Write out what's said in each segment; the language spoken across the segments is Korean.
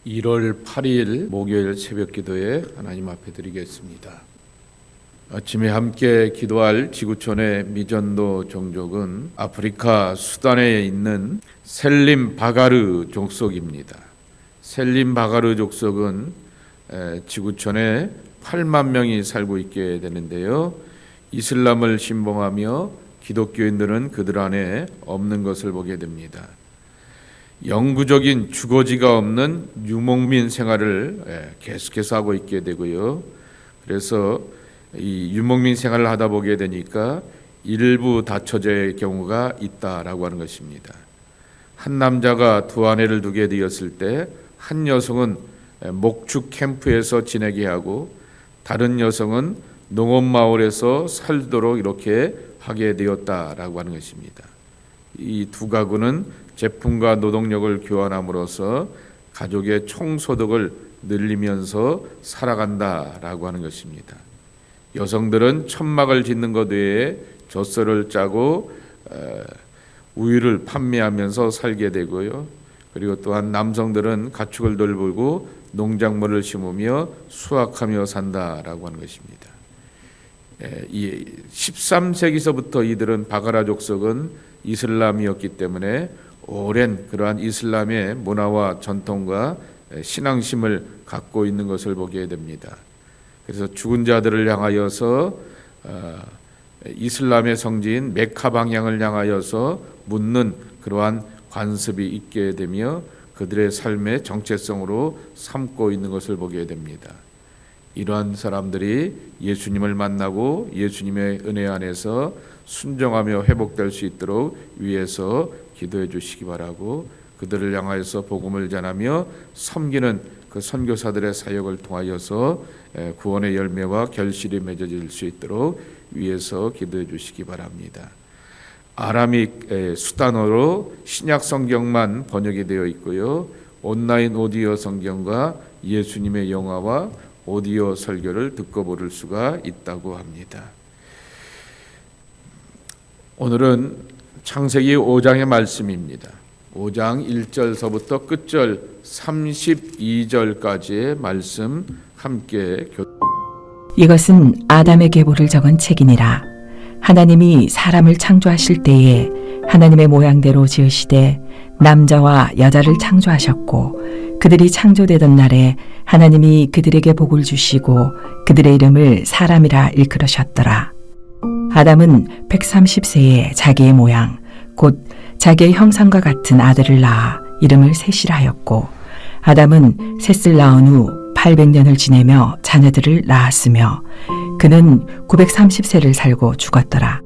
1월 8일 목요일 새벽 기도에 하나님 앞에 드리겠습니다. 아침에 함께 기도할 지구촌의 미전도 종족은 아프리카 수단에 있는 셀림 바가르 족속입니다. 셀림 바가르 족속은 지구촌에 8만 명이 살고 있게 되는데요. 이슬람을 신봉하며 기독교인들은 그들 안에 없는 것을 보게 됩니다. 영구적인 주거지가 없는 유목민 생활을 계속해서 하고 있게 되고요. 그래서 이 유목민 생활을 하다 보게 되니까 일부 다처제의 경우가 있다라고 하는 것입니다. 한 남자가 두 아내를 두게 되었을 때 한 여성은 목축 캠프에서 지내게 하고 다른 여성은 농업마을에서 살도록 이렇게 하게 되었다라고 하는 것입니다. 이 두 가구는 제품과 노동력을 교환함으로써 가족의 총소득을 늘리면서 살아간다라고 하는 것입니다. 여성들은 천막을 짓는 것 외에 젖소를 짜고 우유를 판매하면서 살게 되고요. 그리고 또한 남성들은 가축을 돌보고 농작물을 심으며 수확하며 산다라고 하는 것입니다. 이 13세기서부터 이들은 바가라 족속은 이슬람이었기 때문에 오랜 그러한 이슬람의 문화와 전통과 신앙심을 갖고 있는 것을 보게 됩니다. 그래서 죽은 자들을 향하여서 이슬람의 성지인 메카 방향을 향하여서 묻는 그러한 관습이 있게 되며 그들의 삶의 정체성으로 삼고 있는 것을 보게 됩니다. 이러한 사람들이 예수님을 만나고 예수님의 은혜 안에서 순종하며 회복될 수 있도록 위해서 기도해 주시기 바라고, 그들을 향하여서 복음을 전하며 섬기는 그 선교사들의 사역을 통하여서 구원의 열매와 결실이 맺어질 수 있도록 위해서 기도해 주시기 바랍니다. 아람익 수단어로 신약 성경만 번역이 되어 있고요. 온라인 오디오 성경과 예수님의 영화와 오디오 설교를 듣고 보를 수가 있다고 합니다. 오늘은 창세기 5장의 말씀입니다. 5장 1절서부터 끝절 32절까지의 말씀 함께 이것은 아담의 계보를 적은 책이니라. 하나님이 사람을 창조하실 때에 하나님의 모양대로 지으시되 남자와 여자를 창조하셨고, 그들이 창조되던 날에 하나님이 그들에게 복을 주시고 그들의 이름을 사람이라 일컬으셨더라. 아담은 130세에 자기의 모양 곧 자기의 형상과 같은 아들을 낳아 이름을 셋이라 하였고, 아담은 셋을 낳은 후 800년을 지내며 자녀들을 낳았으며 그는 930세를 살고 죽었더라.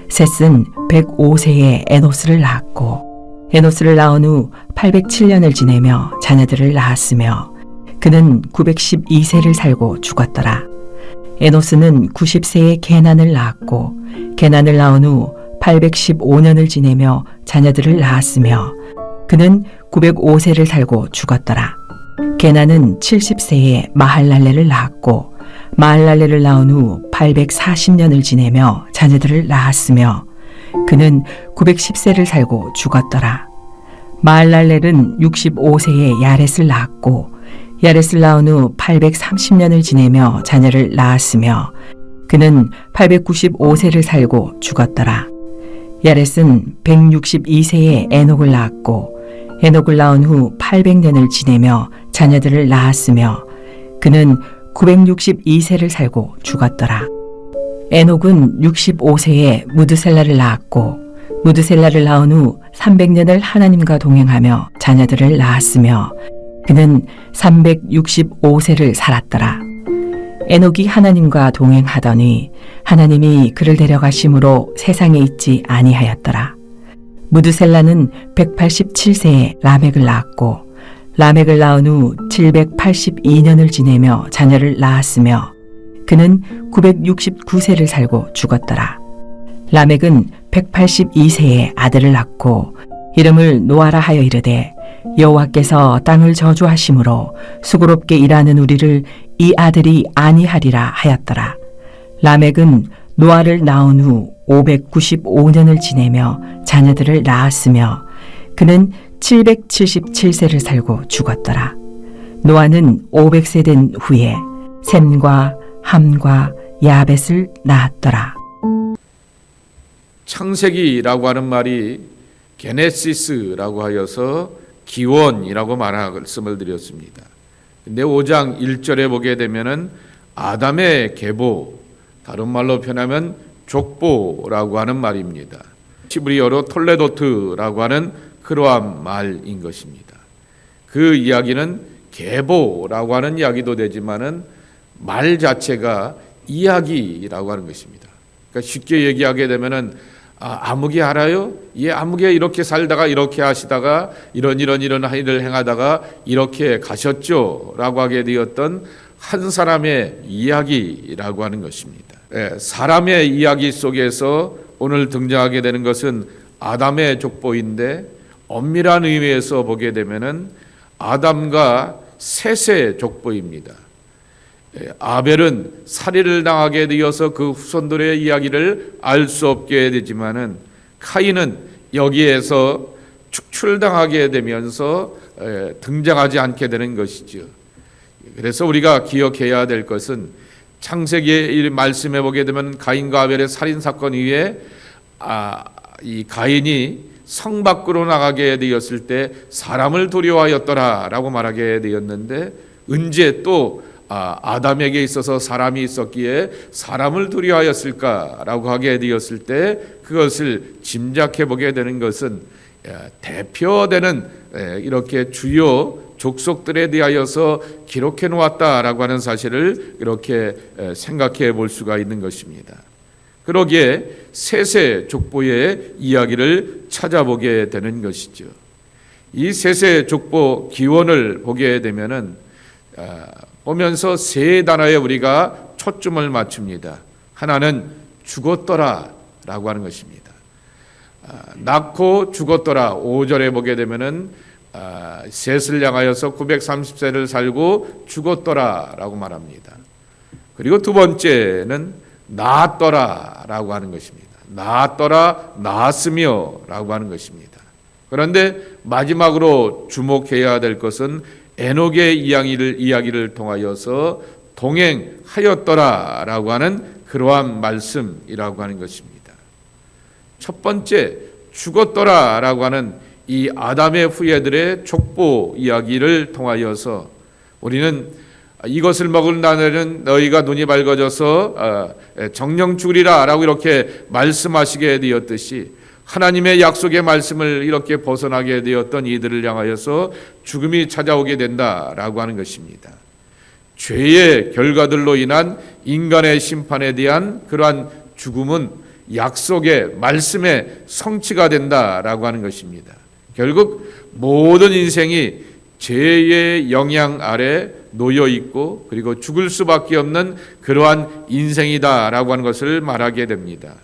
셋은 105세에 에노스를 낳았고, 에노스를 낳은 후 807년을 지내며 자녀들을 낳았으며 그는 912세를 살고 죽었더라. 에노스는 90세에 게난을 낳았고, 게난을 낳은 후 815년을 지내며 자녀들을 낳았으며 그는 905세를 살고 죽었더라. 게난은 70세에 마할랄레를 낳았고, 마할랄레를 낳은 후 840년을 지내며 자녀들을 낳았으며 그는 910세를 살고 죽었더라. 마할랄렐은 65세에 야렛을 낳았고, 야렛을 낳은 후 830년을 지내며 자녀를 낳았으며 그는 895세를 살고 죽었더라. 야렛은 162세에 에녹을 낳았고, 에녹을 낳은 후 800년을 지내며 자녀들을 낳았으며 그는 962세를 살고 죽었더라. 에녹은 65세에 무드셀라를 낳았고, 무드셀라를 낳은 후 300년을 하나님과 동행하며 자녀들을 낳았으며 그는 365세를 살았더라. 에녹이 하나님과 동행하더니 하나님이 그를 데려가심으로 세상에 있지 아니하였더라. 무드셀라는 187세에 라멕을 낳았고, 라멕을 낳은 후 782년을 지내며 자녀를 낳았으며 그는 969세를 살고 죽었더라. 라멕은 182세에 아들을 낳고 이름을 노아라 하여 이르되, 여호와께서 땅을 저주하심으로 수고롭게 일하는 우리를 이 아들이 아니하리라 하였더라. 라멕은 노아를 낳은 후 595년을 지내며 자녀들을 낳았으며 그는 777세를 살고 죽었더라. 노아는 500세 된 후에 셈과 함과 야벳을 낳았더라. 창세기라고 하는 말이 게네시스라고 하여서 기원이라고 말씀을 드렸습니다. 근데 5장 1절에 보게 되면은 아담의 계보, 다른 말로 표현하면 족보라고 하는 말입니다. 히브리어로 톨레도트라고 하는 그러한 말인 것입니다. 그 이야기는 계보라고 하는 이야기도 되지만은 말 자체가 이야기라고 하는 것입니다. 그러니까 쉽게 얘기하게 되면은 아무개 알아요? 예, 아무개 이렇게 살다가 이렇게 하시다가 이런 일을 행하다가 이렇게 가셨죠 라고 하게 되었던 한 사람의 이야기라고 하는 것입니다. 예, 사람의 이야기 속에서 오늘 등장하게 되는 것은 아담의 족보인데 엄밀한 의미에서 보게 되면은 아담과 셋의 족보입니다. 아벨은 살해를 당하게 되어서 그 후손들의 이야기를 알 수 없게 되지만은 카인은 여기에서 축출당하게 되면서 등장하지 않게 되는 것이죠. 그래서 우리가 기억해야 될 것은 창세기의 말씀해 보게 되면 가인과 아벨의 살인 사건 이후에 이 가인이 성 밖으로 나가게 되었을 때 사람을 두려워하였더라라고 말하게 되었는데 언제 또 아담에게 있어서 사람이 있었기에 사람을 두려워하였을까라고 하게 되었을 때 그것을 짐작해 보게 되는 것은 대표되는 이렇게 주요 족속들에 대하여서 기록해 놓았다라고 하는 사실을 이렇게 생각해 볼 수가 있는 것입니다. 그러기에 셋의 족보의 이야기를 찾아보게 되는 것이죠. 이 셋의 족보 기원을 보게 되면은 보면서 세 단어에 우리가 초점을 맞춥니다. 하나는 죽었더라라고 하는 것입니다. 낳고 죽었더라. 5절에 보게 되면은 셋을 향하여서 930세를 살고 죽었더라라고 말합니다. 그리고 두 번째는 낳았더라라고 하는 것입니다. 낳았더라, 낳았으며라고 하는 것입니다. 그런데 마지막으로 주목해야 될 것은 에녹의 이야기를 통하여서 동행하였더라라고 하는 그러한 말씀이라고 하는 것입니다. 첫 번째 죽었더라라고 하는 이 아담의 후예들의 족보 이야기를 통하여서 우리는 이것을 먹은 날에는 너희가 눈이 밝아져서 정령 죽으리라 라고 이렇게 말씀하시게 되었듯이 하나님의 약속의 말씀을 이렇게 벗어나게 되었던 이들을 향하여서 죽음이 찾아오게 된다라고 하는 것입니다. 죄의 결과들로 인한 인간의 심판에 대한 그러한 죽음은 약속의 말씀의 성취가 된다라고 하는 것입니다. 결국 모든 인생이 죄의 영향 아래 놓여 있고 그리고 죽을 수밖에 없는 그러한 인생이다라고 하는 것을 말하게 됩니다.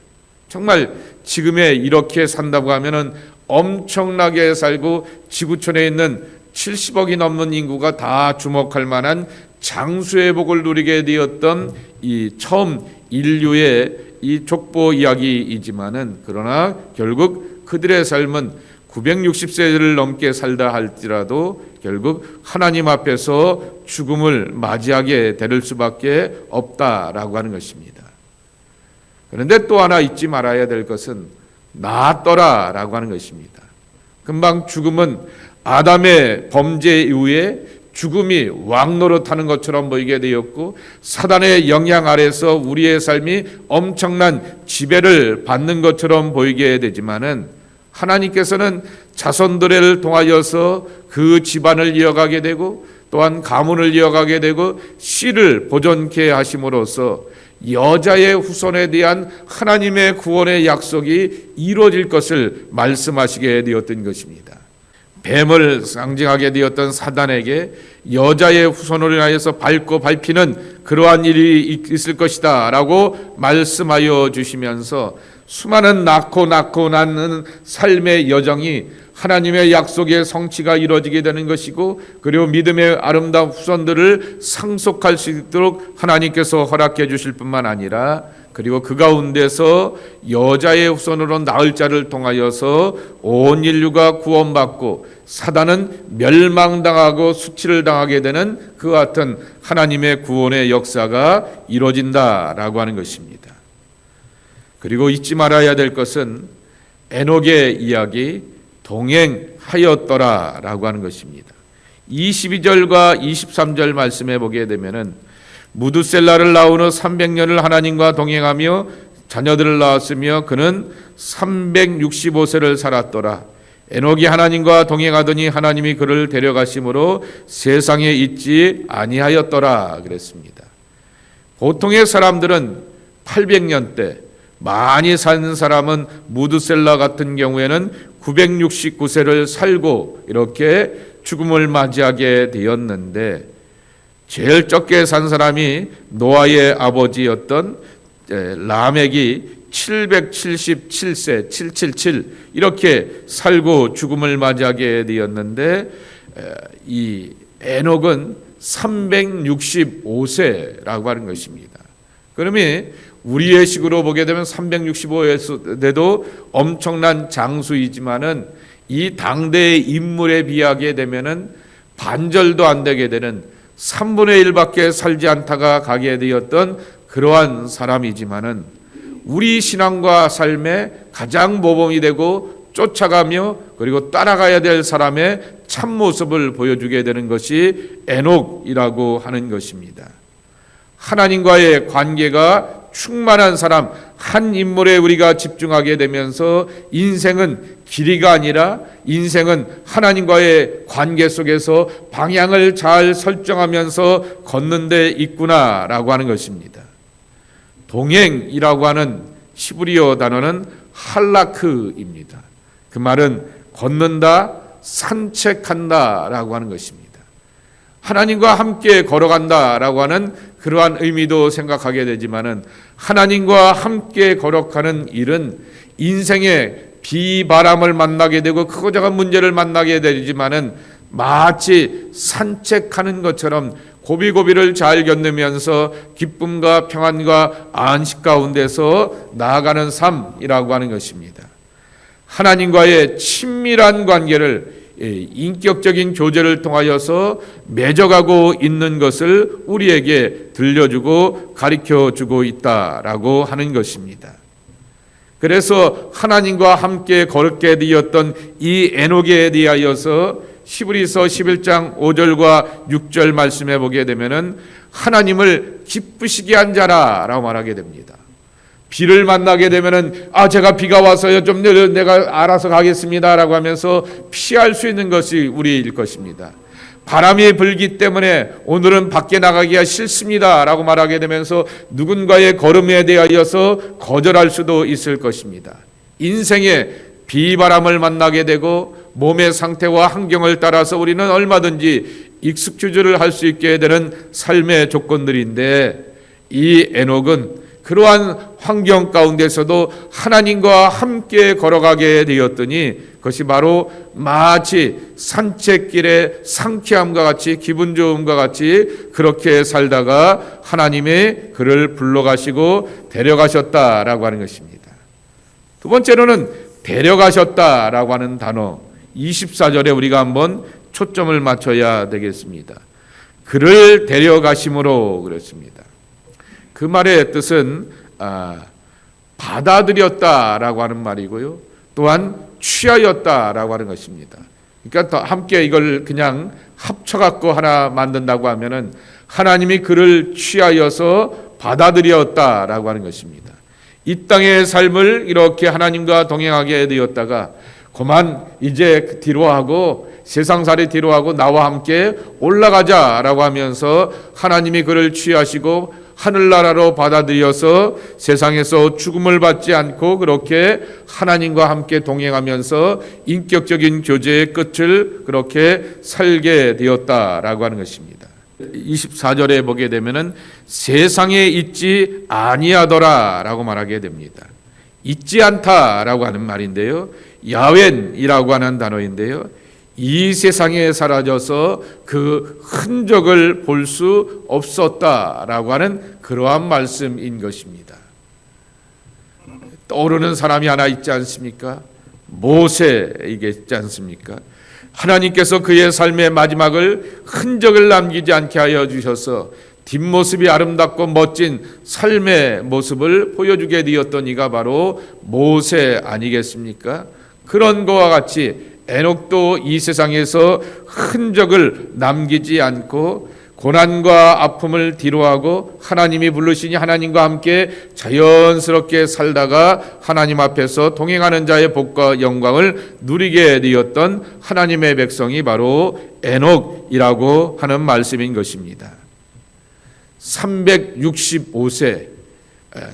정말 지금에 이렇게 산다고 하면은 엄청나게 살고 지구촌에 있는 70억이 넘는 인구가 다 주목할 만한 장수의 복을 누리게 되었던 이 처음 인류의 이 족보 이야기이지만은 그러나 결국 그들의 삶은 960세를 넘게 살다 할지라도 결국 하나님 앞에서 죽음을 맞이하게 될 수밖에 없다라고 하는 것입니다. 그런데 또 하나 잊지 말아야 될 것은 낳았더라라고 하는 것입니다. 금방 죽음은 아담의 범죄 이후에 죽음이 왕노릇하는 것처럼 보이게 되었고 사단의 영향 아래서 우리의 삶이 엄청난 지배를 받는 것처럼 보이게 되지만은 하나님께서는 자손들을 통하여서 그 집안을 이어가게 되고 또한 가문을 이어가게 되고 씨를 보존케 하심으로써 여자의 후손에 대한 하나님의 구원의 약속이 이루어질 것을 말씀하시게 되었던 것입니다. 뱀을 상징하게 되었던 사단에게 여자의 후손으로 인하여서 밟고 밟히는 그러한 일이 있을 것이다 라고 말씀하여 주시면서 수많은 낳고 낳는 삶의 여정이 하나님의 약속의 성취가 이루어지게 되는 것이고 그리고 믿음의 아름다운 후손들을 상속할 수 있도록 하나님께서 허락해 주실 뿐만 아니라 그리고 그 가운데서 여자의 후손으로 낳을 자를 통하여서 온 인류가 구원받고 사단은 멸망당하고 수치를 당하게 되는 그 같은 하나님의 구원의 역사가 이루어진다라고 하는 것입니다. 그리고 잊지 말아야 될 것은 에녹의 이야기 동행하였더라라고 하는 것입니다. 22절과 23절 말씀해 보게 되면은 무두셀라를 낳은 후 300년을 하나님과 동행하며 자녀들을 낳았으며 그는 365세를 살았더라. 에녹이 하나님과 동행하더니 하나님이 그를 데려가심으로 세상에 있지 아니하였더라 그랬습니다. 보통의 사람들은 800년대, 많이 사는 사람은 무두셀라 같은 경우에는 969세를 살고 이렇게 죽음을 맞이하게 되었는데, 제일 적게 산 사람이 노아의 아버지였던 라멕이 777세 777 이렇게 살고 죽음을 맞이하게 되었는데, 이 에녹은 365세라고 하는 것입니다. 그러면 우리의 식으로 보게 되면 365세도 엄청난 장수이지만은 이 당대의 인물에 비하게 되면은 반절도 안 되게 되는 3분의 1밖에 살지 않다가 가게 되었던 그러한 사람이지만은 우리 신앙과 삶에 가장 모범이 되고 쫓아가며 그리고 따라가야 될 사람의 참모습을 보여주게 되는 것이 에녹이라고 하는 것입니다. 하나님과의 관계가 충만한 사람, 한 인물에 우리가 집중하게 되면서 인생은 길이가 아니라 인생은 하나님과의 관계 속에서 방향을 잘 설정하면서 걷는 데 있구나라고 하는 것입니다. 동행이라고 하는 히브리어 단어는 할라크입니다. 그 말은 걷는다, 산책한다라고 하는 것입니다. 하나님과 함께 걸어간다라고 하는 그러한 의미도 생각하게 되지만은, 하나님과 함께 걸어가는 일은 인생의 비바람을 만나게 되고 크고 작은 문제를 만나게 되지만은 마치 산책하는 것처럼 고비고비를 잘 견디면서 기쁨과 평안과 안식 가운데서 나아가는 삶이라고 하는 것입니다. 하나님과의 친밀한 관계를 인격적인 교제를 통하여서 맺어가고 있는 것을 우리에게 들려주고 가르쳐주고 있다라고 하는 것입니다. 그래서 하나님과 함께 걸게 되었던 이 에녹에 대하여서 히브리서 11장 5절과 6절 말씀해 보게 되면은 하나님을 기쁘시게 한 자라라고 말하게 됩니다. 비를 만나게 되면은 제가 비가 와서요 좀 내가 알아서 가겠습니다라고 하면서 피할 수 있는 것이 우리일 것입니다. 바람이 불기 때문에 오늘은 밖에 나가기가 싫습니다라고 말하게 되면서 누군가의 걸음에 대하여서 거절할 수도 있을 것입니다. 인생에 비바람을 만나게 되고 몸의 상태와 환경을 따라서 우리는 얼마든지 익스큐즈를 할 수 있게 되는 삶의 조건들인데, 이 에녹은 그러한 환경 가운데서도 하나님과 함께 걸어가게 되었더니 그것이 바로 마치 산책길의 상쾌함과 같이 기분 좋음과 같이 그렇게 살다가 하나님의 그를 불러가시고 데려가셨다라고 하는 것입니다. 두 번째로는 데려가셨다라고 하는 단어 24절에 우리가 한번 초점을 맞춰야 되겠습니다. 그를 데려가심으로 그랬습니다. 그 말의 뜻은 받아들였다라고 하는 말이고요, 또한 취하였다라고 하는 것입니다. 그러니까 함께 이걸 그냥 합쳐갖고 하나 만든다고 하면은 하나님이 그를 취하여서 받아들였다라고 하는 것입니다. 이 땅의 삶을 이렇게 하나님과 동행하게 되었다가 그만 이제 뒤로 하고 세상살이 뒤로 하고 나와 함께 올라가자라고 하면서 하나님이 그를 취하시고 하늘나라로 받아들여서 세상에서 죽음을 받지 않고 그렇게 하나님과 함께 동행하면서 인격적인 교제의 끝을 그렇게 살게 되었다라고 하는 것입니다. 24절에 보게 되면은 세상에 있지 아니하더라라고 말하게 됩니다. 있지 않다라고 하는 말인데요, 야웬이라고 하는 단어인데요, 이 세상에 사라져서 그 흔적을 볼 수 없었다라고 하는 그러한 말씀인 것입니다. 떠오르는 사람이 하나 있지 않습니까? 모세이겠지 않습니까? 하나님께서 그의 삶의 마지막을 흔적을 남기지 않게 하여 주셔서 뒷모습이 아름답고 멋진 삶의 모습을 보여주게 되었던 이가 바로 모세 아니겠습니까? 그런 것과 같이 에녹도 이 세상에서 흔적을 남기지 않고 고난과 아픔을 뒤로하고 하나님이 부르시니 하나님과 함께 자연스럽게 살다가 하나님 앞에서 동행하는 자의 복과 영광을 누리게 되었던 하나님의 백성이 바로 에녹이라고 하는 말씀인 것입니다. 365세,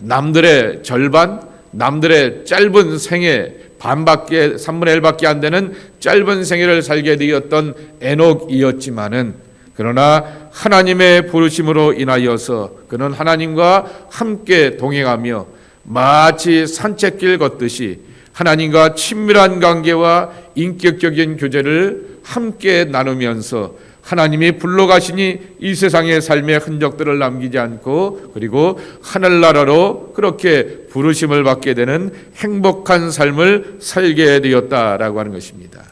남들의 절반, 남들의 짧은 생애 반밖에 3분의 1밖에 안 되는 짧은 생애를 살게 되었던 에녹이었지만은 그러나 하나님의 부르심으로 인하여서 그는 하나님과 함께 동행하며 마치 산책길 걷듯이 하나님과 친밀한 관계와 인격적인 교제를 함께 나누면서 하나님이 불러가시니 이 세상의 삶의 흔적들을 남기지 않고 그리고 하늘나라로 그렇게 부르심을 받게 되는 행복한 삶을 살게 되었다라고 하는 것입니다.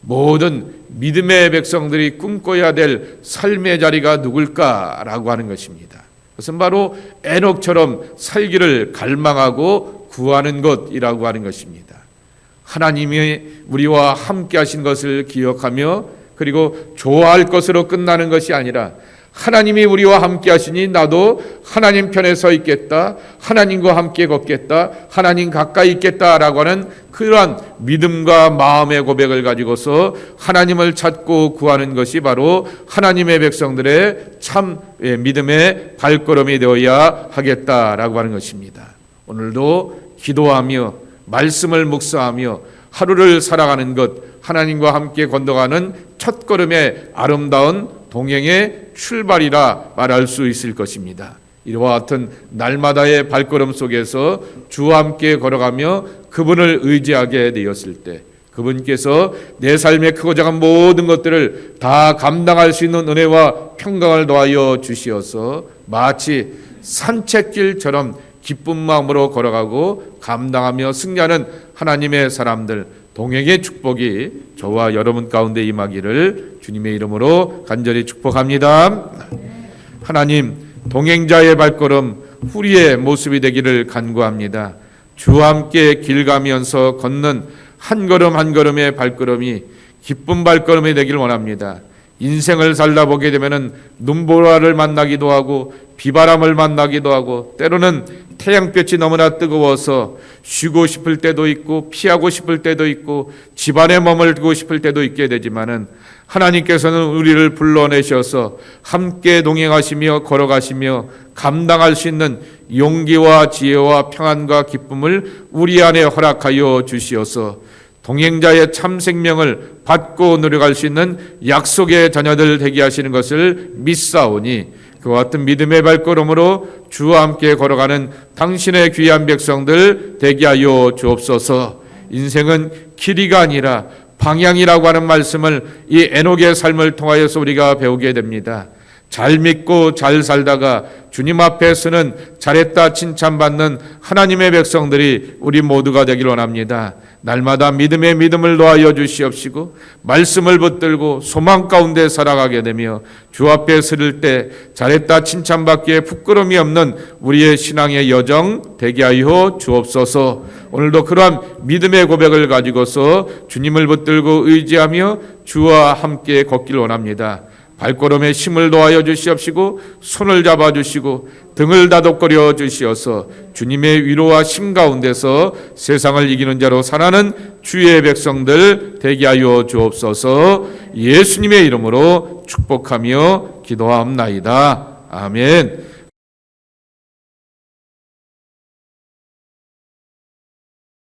모든 믿음의 백성들이 꿈꿔야 될 삶의 자리가 누굴까라고 하는 것입니다. 그것은 바로 에녹처럼 살기를 갈망하고 구하는 것이라고 하는 것입니다. 하나님이 우리와 함께 하신 것을 기억하며 그리고 좋아할 것으로 끝나는 것이 아니라 하나님이 우리와 함께 하시니 나도 하나님 편에 서 있겠다, 하나님과 함께 걷겠다, 하나님 가까이 있겠다라고 하는 그러한 믿음과 마음의 고백을 가지고서 하나님을 찾고 구하는 것이 바로 하나님의 백성들의 참 믿음의 발걸음이 되어야 하겠다라고 하는 것입니다. 오늘도 기도하며 말씀을 묵상하며 하루를 살아가는 것, 하나님과 함께 건너가는 첫걸음의 아름다운 동행의 출발이라 말할 수 있을 것입니다. 이와 같은 날마다의 발걸음 속에서 주와 함께 걸어가며 그분을 의지하게 되었을 때 그분께서 내 삶의 크고 작은 모든 것들을 다 감당할 수 있는 은혜와 평강을 더하여 주시어서 마치 산책길처럼 기쁜 마음으로 걸어가고 감당하며 승리하는 하나님의 사람들, 동행의 축복이 저와 여러분 가운데 임하기를 주님의 이름으로 간절히 축복합니다. 하나님, 동행자의 발걸음, 후리의 모습이 되기를 간구합니다. 주와 함께 길 가면서 걷는 한 걸음 한 걸음의 발걸음이 기쁜 발걸음이 되길 원합니다. 인생을 살다 보게 되면은 눈보라를 만나기도 하고 비바람을 만나기도 하고 때로는 태양볕이 너무나 뜨거워서 쉬고 싶을 때도 있고 피하고 싶을 때도 있고 집안에 머물고 싶을 때도 있게 되지만은 하나님께서는 우리를 불러내셔서 함께 동행하시며 걸어가시며 감당할 수 있는 용기와 지혜와 평안과 기쁨을 우리 안에 허락하여 주시어서 동행자의 참 생명을 받고 누려갈 수 있는 약속의 자녀들 되게 하시는 것을 믿사오니 그와 같은 믿음의 발걸음으로 주와 함께 걸어가는 당신의 귀한 백성들 되게 하여 주옵소서. 인생은 길이가 아니라 방향이라고 하는 말씀을 이 에녹의 삶을 통하여서 우리가 배우게 됩니다. 잘 믿고 잘 살다가 주님 앞에 서는 잘했다 칭찬받는 하나님의 백성들이 우리 모두가 되길 원합니다. 날마다 믿음의 믿음을 더하여 주시옵시고 말씀을 붙들고 소망 가운데 살아가게 되며 주 앞에 서릴 때 잘했다 칭찬받기에 부끄러움이 없는 우리의 신앙의 여정 되게 하여 주옵소서. 오늘도 그러한 믿음의 고백을 가지고서 주님을 붙들고 의지하며 주와 함께 걷길 원합니다. 발걸음에 힘을 더하여 주시옵시고 손을 잡아주시고 등을 다독거려 주시어서 주님의 위로와 힘 가운데서 세상을 이기는 자로 살아가는 주의 백성들 되게 하여 주옵소서. 예수님의 이름으로 축복하며 기도하옵나이다. 아멘.